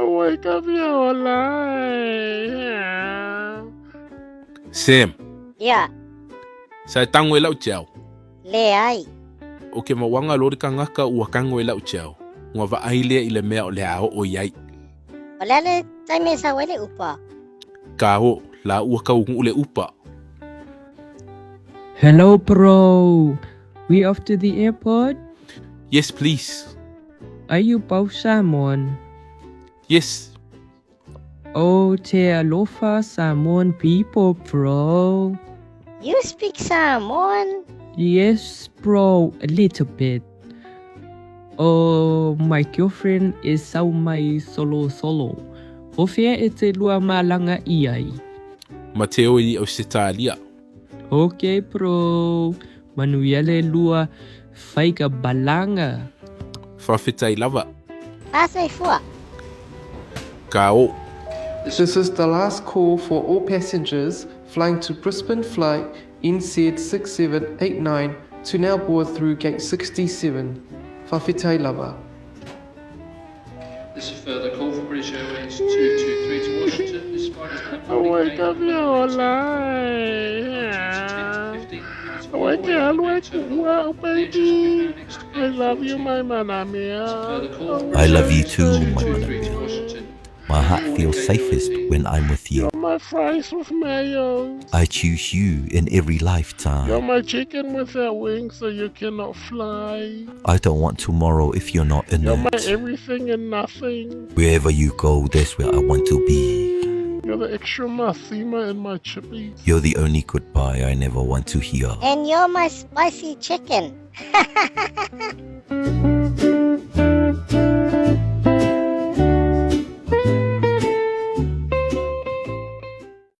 wake up your life. Sam, Ya, sa tango lau chao. le ai. O ke mawanga lori ka ngaka ua kango lau chao. Ngwa va aile ile mea o le ao o iai. O lele taime sa wele upa. Ka ho, la ua ka ungu ule upa. Hello, bro. We off to the airport? Yes, please. Are you both Samoan? Yes. Oh, te alofa Samoan people, bro. You speak Samoan? Yes, bro, a little bit. Oh, my girlfriend is Saumai solo. Hofea e te lua malanga iai. Mateo i o setalia. Okay, bro. Manuele lua faika balanga. Whawhitai lava. FaaSamoa. Ka o. This is the last call for all passengers flying to Brisbane flight NZ 6789 to now board through gate 67. Whawhitai lava. This is a further call for British Airways 223 to Washington. This flight is Wake up your life. Wake up, wow, baby. I love you, my manamia. I love you too, my manamia. My heart feels safest when I'm with you. You're my fries with mayo. I choose you in every You're lifetime. my chicken without wings, so you cannot fly. I don't want tomorrow if you're not in You're my it. everything and nothing. Wherever you go, that's where I want to be. You're the extra masima in my chippies. You're the only goodbye I never want to hear. And you're my spicy chicken.